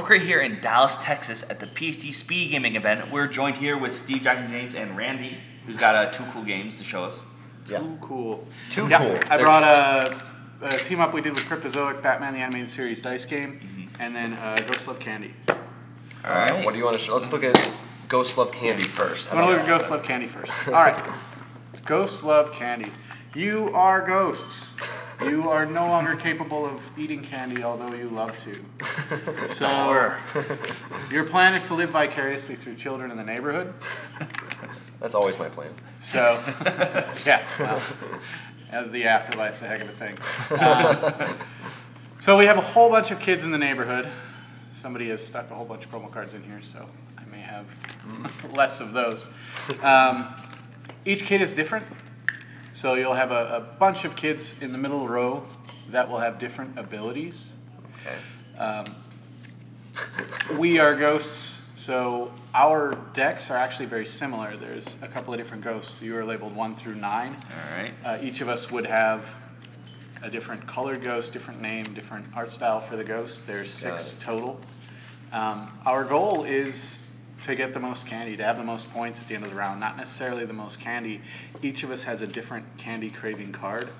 we're here in Dallas, Texas at the PhD Speed Gaming event. We're joined here with Steve, Jack, James, and Randy, who's got two cool games to show us. Yeah. Too cool. Too cool. I brought a team up we did with Cryptozoic, Batman the Animated Series dice game, and then Ghost Love Candy. All right. What do you want to show? Let's look at Ghost Love Candy first. I want to look at Ghost Love Candy first. All right. Ghost Love Candy. You are ghosts. You are no longer capable of eating candy, although you love to. So, your plan is to live vicariously through children in the neighborhood. That's always my plan. So, yeah, well, the afterlife's a heck of a thing. So we have a whole bunch of kids in the neighborhood. Somebody has stuck a whole bunch of promo cards in here, so I may have less of those. Each kid is different. So you'll have a bunch of kids in the middle row that will have different abilities. Okay. We are ghosts, so our decks are actually very similar. There's a couple of different ghosts. You are labeled 1 through 9. All right. Each of us would have a different colored ghost, different name, different art style for the ghost. There's 6 total. Our goal is to get the most candy, to have the most points at the end of the round. Not necessarily the most candy. Each of us has a different candy craving card.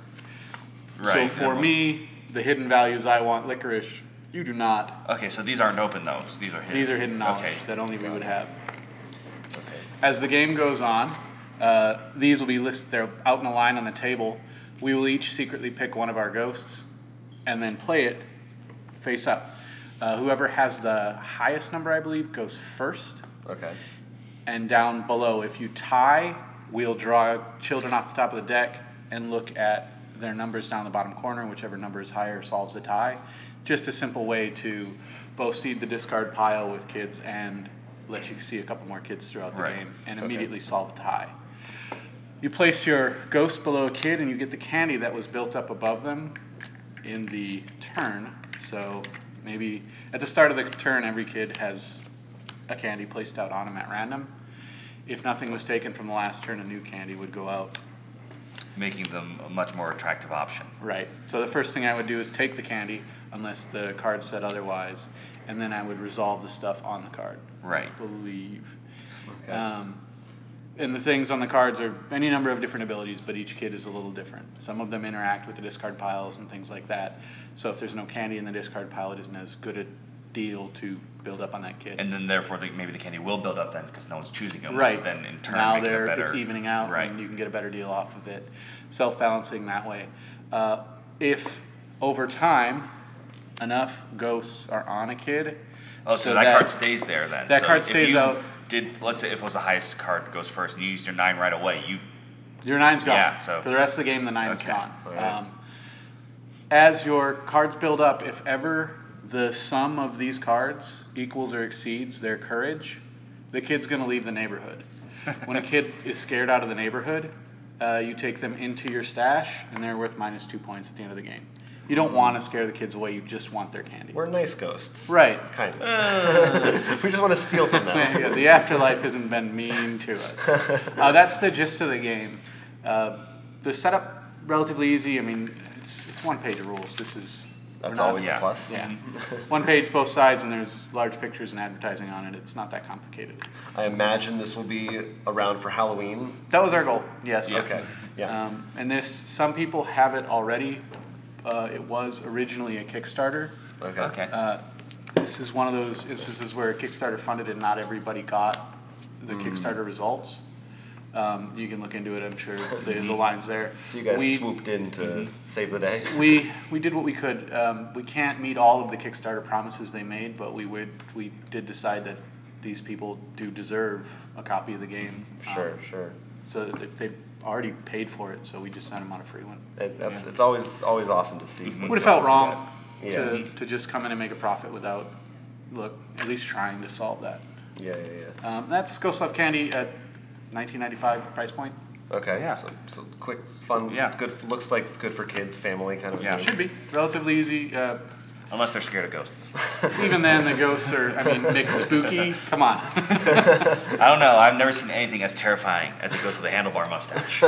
Right. So for me, the hidden values, I want licorice. You do not. Okay, so these aren't open though. So these are hidden. These are hidden knowledge Okay. that only we would have. Okay. As the game goes on, these will be listed. They're out in a line on the table. We will each secretly pick one of our ghosts and then play it face up. Whoever has the highest number, I believe, goes first. Okay. And down below, if you tie, we'll draw children off the top of the deck and look at their numbers down the bottom corner. Whichever number is higher solves the tie. Just a simple way to both seed the discard pile with kids and let you see a couple more kids throughout the game and immediately solve a tie. You place your ghost below a kid and you get the candy that was built up above them in the turn. So maybe at the start of the turn, every kid has a candy placed out on them at random. If nothing was taken from the last turn, a new candy would go out. Making them a much more attractive option. Right. So the first thing I would do is take the candy, unless the card said otherwise, and then I would resolve the stuff on the card. Right. I believe. Okay. And the things on the cards are any number of different abilities, but each kid is a little different. Some of them interact with the discard piles and things like that. So if there's no candy in the discard pile, it isn't as good a deal to build up on that kid. And then therefore maybe the candy will build up then because no one's choosing them. Right. Which then in turn now make it better. it's evening out, Right. and you can get a better deal off of it. Self-balancing that way. If over time enough ghosts are on a kid, Oh, so that card stays there then. That so card if stays you out. Let's say if it was the highest card goes first and you used your 9 right away, Your 9's gone. Yeah, so- For the rest of the game, the 9's Okay. gone. All right. As your cards build up, if ever the sum of these cards equals or exceeds their courage, the kid's going to leave the neighborhood. When a kid is scared out of the neighborhood, you take them into your stash, and they're worth -2 points at the end of the game. You don't want to scare the kids away, you just want their candy. We're nice ghosts. Right. Kind of. We just want to steal from them. Yeah, the afterlife hasn't been mean to us. That's the gist of the game. The setup, relatively easy. I mean, it's one page of rules. That's always a yeah. plus. Yeah. One page, both sides, and there's large pictures and advertising on it. It's not that complicated. I imagine this will be around for Halloween. That was our goal, yes. Okay. Yeah. And some people have it already. It was originally a Kickstarter. Okay. Okay. This is one of those instances where Kickstarter funded and not everybody got the Kickstarter results. You can look into it, I'm sure. The line's there. So you guys swooped in to save the day. We did what we could. We can't meet all of the Kickstarter promises they made, but we did decide that these people do deserve a copy of the game. Sure. So they already paid for it, so we just sent them on a free one. It's always awesome to see. Would have felt wrong Yeah. to just come in and make a profit without at least trying to solve that. Yeah. That's Ghost Love Candy at $19.95 price point. Okay. Yeah. So quick, fun. Yeah. Good. Looks like good for kids, family kind of. Yeah. game. Should be relatively easy. Unless they're scared of ghosts. Even then, the ghosts are, I mean, mixed spooky. Come on. I don't know. I've never seen anything as terrifying as a ghost with a handlebar mustache.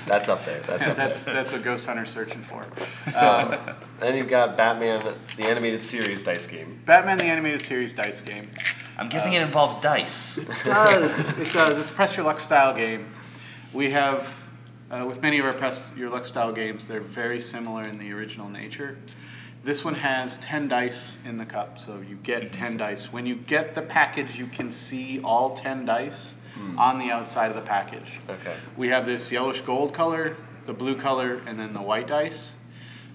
That's up there. That's up there. That's what Ghost Hunter's searching for. So, then you've got Batman, the animated series dice game. Your animated series dice game. I'm guessing it involves dice. It does. It does. It's a Press Your Luck style game. We have, with many of our Press Your Luck style games, they're very similar in the original nature. This one has 10 dice in the cup, so you get 10 dice. When you get the package, you can see all 10 dice on the outside of the package. Okay. We have this yellowish gold color, the blue color, and then the white dice.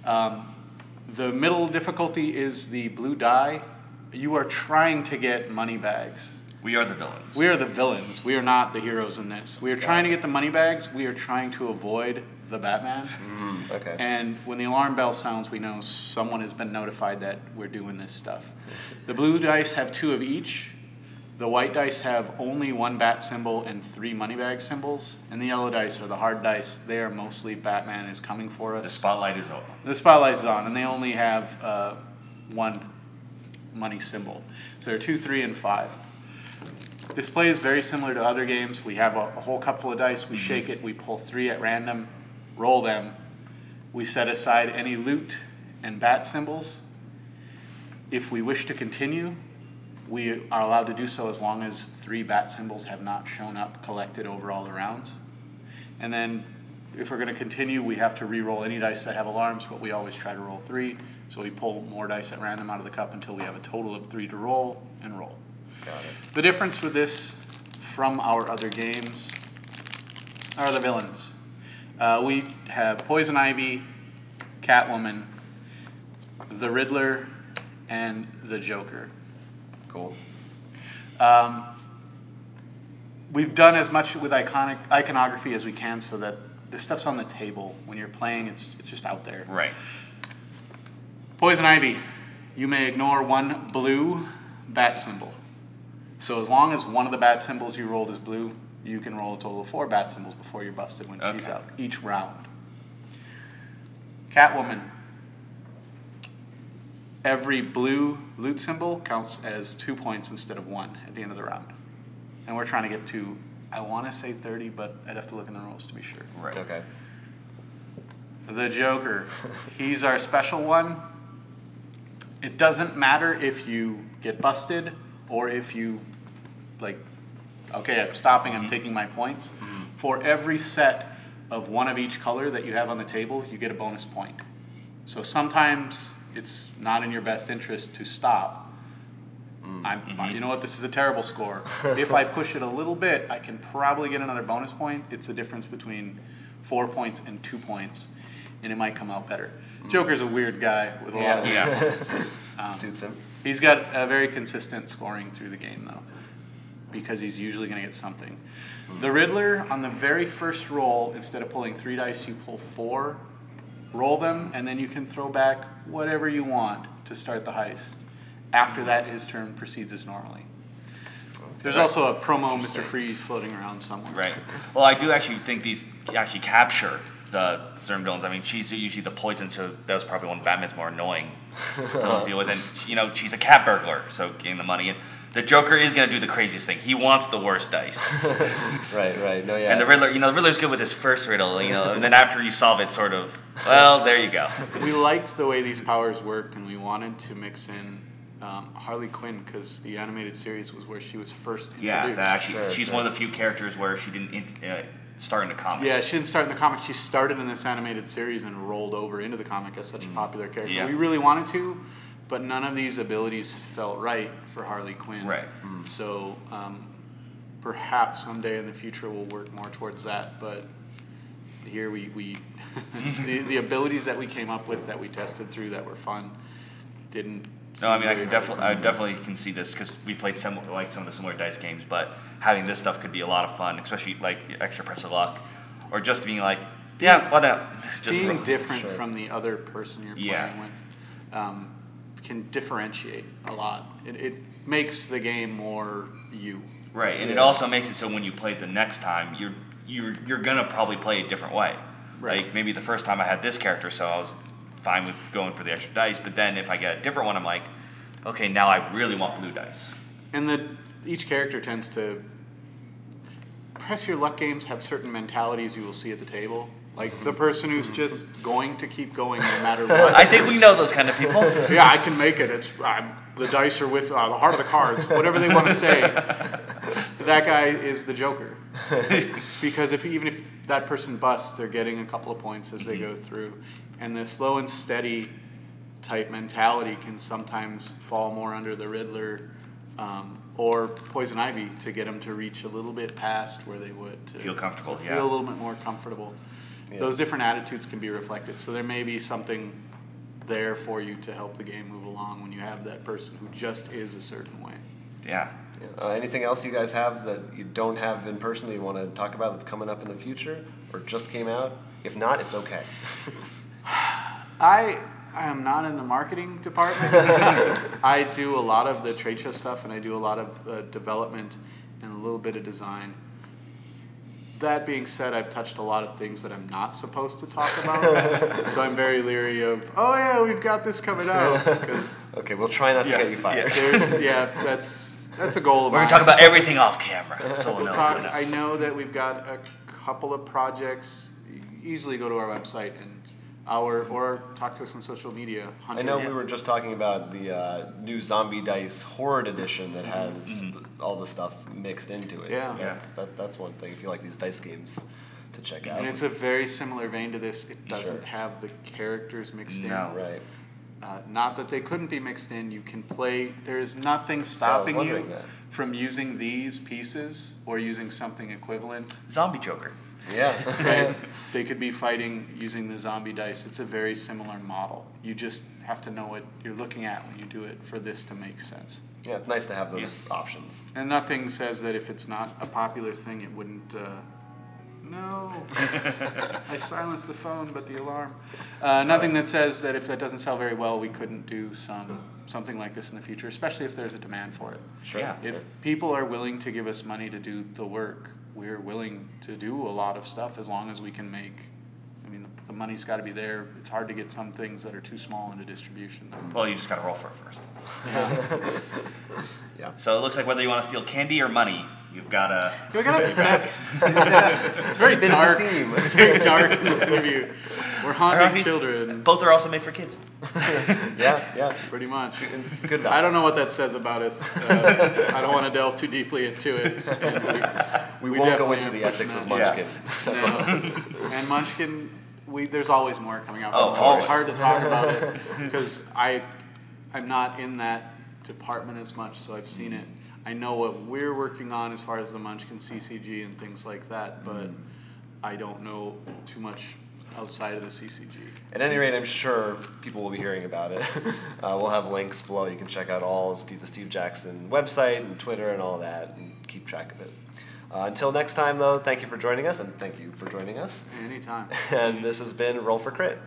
The middle difficulty is the blue die. You are trying to get money bags. We are the villains. We are the villains. We are not the heroes in this. We are trying to get the money bags. We are trying to avoid the Batman. Okay. And when the alarm bell sounds, we know someone has been notified that we're doing this stuff. The blue dice have 2 of each. The white dice have only 1 bat symbol and 3 money bag symbols. And the yellow dice are the hard dice. They are mostly Batman is coming for us. The spotlight is on. The spotlight is on, and they only have 1 money symbol. So they're 2, 3, and 5. Display is very similar to other games. We have a whole cup full of dice. We shake it. We pull 3 at random, roll them. We set aside any loot and bat symbols. If we wish to continue, we are allowed to do so as long as 3 bat symbols have not shown up collected over all the rounds. And then if we're going to continue, we have to re-roll any dice that have alarms, but we always try to roll 3. So we pull more dice at random out of the cup until we have a total of 3 to roll and roll. Got it. The difference with this from our other games are the villains. We have Poison Ivy, Catwoman, the Riddler, and the Joker. Cool. We've done as much with iconography as we can so that this stuff's on the table. When you're playing, it's just out there. Right. Poison Ivy, you may ignore 1 blue bat symbol. So as long as one of the bat symbols you rolled is blue, you can roll a total of 4 bat symbols before you're busted when she's out, each round. Catwoman, every blue loot symbol counts as 2 points instead of 1 at the end of the round. And we're trying to get to, I want to say 30, but I'd have to look in the rules to be sure. Right. Okay. The Joker, he's our special one. It doesn't matter if you get busted or if you, like, okay, I'm stopping, I'm taking my points. For every set of 1 of each color that you have on the table, you get a bonus point. So sometimes it's not in your best interest to stop. You know what, this is a terrible score. If I push it a little bit, I can probably get another bonus point. It's the difference between 4 points and 2 points, and it might come out better. Joker's a weird guy with a lot of points. Suits him. He's got a very consistent scoring through the game, though, because he's usually going to get something. The Riddler, on the very first roll, instead of pulling 3 dice, you pull 4, roll them, and then you can throw back whatever you want to start the heist. After that, his turn proceeds as normally. There's also a promo Mr. Freeze floating around somewhere. Right. Well, I do actually think these actually capture the certain villains. I mean, she's usually the poison, so that was probably one of Batman's more annoying villains to deal with. And, you know, she's a cat burglar, so getting the money. And the Joker is going to do the craziest thing. He wants the worst dice. Right. No, yeah. And the Riddler, you know, the Riddler's good with his first riddle, you know, and then after you solve it, sort of, well, there you go. We liked the way these powers worked, and we wanted to mix in Harley Quinn, because the animated series was where she was first introduced. Yeah, actually, she's one of the few characters where she didn't start in the comic. Yeah, she didn't start in the comic. She started in this animated series and rolled over into the comic as such a popular character. Yeah. We really wanted to, but none of these abilities felt right for Harley Quinn. Right. So perhaps someday in the future we'll work more towards that. But here we the abilities that we came up with, that we tested through, that were fun, didn't. No, I mean, I definitely can see this, because we played some of the similar dice games, but having this stuff could be a lot of fun, especially like extra press of luck, or just being like, yeah, why not? Just being different from the other person you're playing Yeah. with can differentiate a lot. It makes the game more you. Right, and it also makes it so when you play it the next time, you're gonna probably play a different way. Right. Like maybe the first time I had this character, so I was fine with going for the extra dice. But then if I get a different one, I'm like, okay, now I really want blue dice. And each character tends to press your luck games have certain mentalities you will see at the table. Like the person who's just going to keep going no matter what. I think we know those kind of people. Yeah, I can make it. It's the dice are with the heart of the cards. Whatever they want to say, that guy is the joker. Because even if that person busts, they're getting a couple of points as they go through. And the slow and steady type mentality can sometimes fall more under the Riddler or Poison Ivy to get them to reach a little bit past where they would to feel comfortable. feel a little bit more comfortable. Yeah. Those different attitudes can be reflected. So there may be something there for you to help the game move along when you have that person who just is a certain way. Yeah. Anything else you guys have that you don't have in person that you want to talk about that's coming up in the future or just came out? If not, it's okay. I am not in the marketing department. I do a lot of the trade show stuff, and I do a lot of development and a little bit of design. That being said, I've touched a lot of things that I'm not supposed to talk about, so I'm very leery of, oh yeah, we've got this coming out. Okay, we'll try not to get you fired. That's a goal of We're mine. going to talk about everything off camera. So we'll know. I know that we've got a couple of projects. Easily go to our website or talk to us on social media. I know we were just talking about the new Zombie Dice Horde Edition that has all the stuff mixed into it. Yeah. So that's one thing. If you like these dice games to check out. And it's a very similar vein to this. It doesn't have the characters mixed in. Right. Not that they couldn't be mixed in. You can play. There is nothing stopping you from using these pieces or using something equivalent. Zombie Joker. Yeah. Right? They could be fighting using the zombie dice. It's a very similar model. You just have to know what you're looking at when you do it for this to make sense. Yeah, it's nice to have those options. And nothing says that if it's not a popular thing, it wouldn't. No, I silenced the phone, but the alarm. Nothing that says that if that doesn't sell very well, we couldn't do something like this in the future, especially if there's a demand for it. Sure. Yeah. If people are willing to give us money to do the work, we're willing to do a lot of stuff as long as we can make. I mean, the money's got to be there. It's hard to get some things that are too small into distribution. Well, you just got to roll for it first. Yeah. So it looks like whether you want to steal candy or money, you've got to. It's very dark. It's very dark in this interview. We're haunting children. Both are also made for kids. Yeah. Pretty much. Good. I don't know what that says about us. I don't want to delve too deeply into it. We won't go into the ethics of Munchkin. No. And Munchkin, there's always more coming out. Oh, of course. It's hard to talk about it because I'm not in that department as much, so I've seen it. I know what we're working on as far as the Munchkin CCG and things like that, but I don't know too much outside of the CCG. At any rate, I'm sure people will be hearing about it. We'll have links below. You can check out all of the Steve Jackson website and Twitter and all that and keep track of it. Until next time, though, thank you for joining us, and thank you for joining us. Anytime. And this has been Roll for Crit.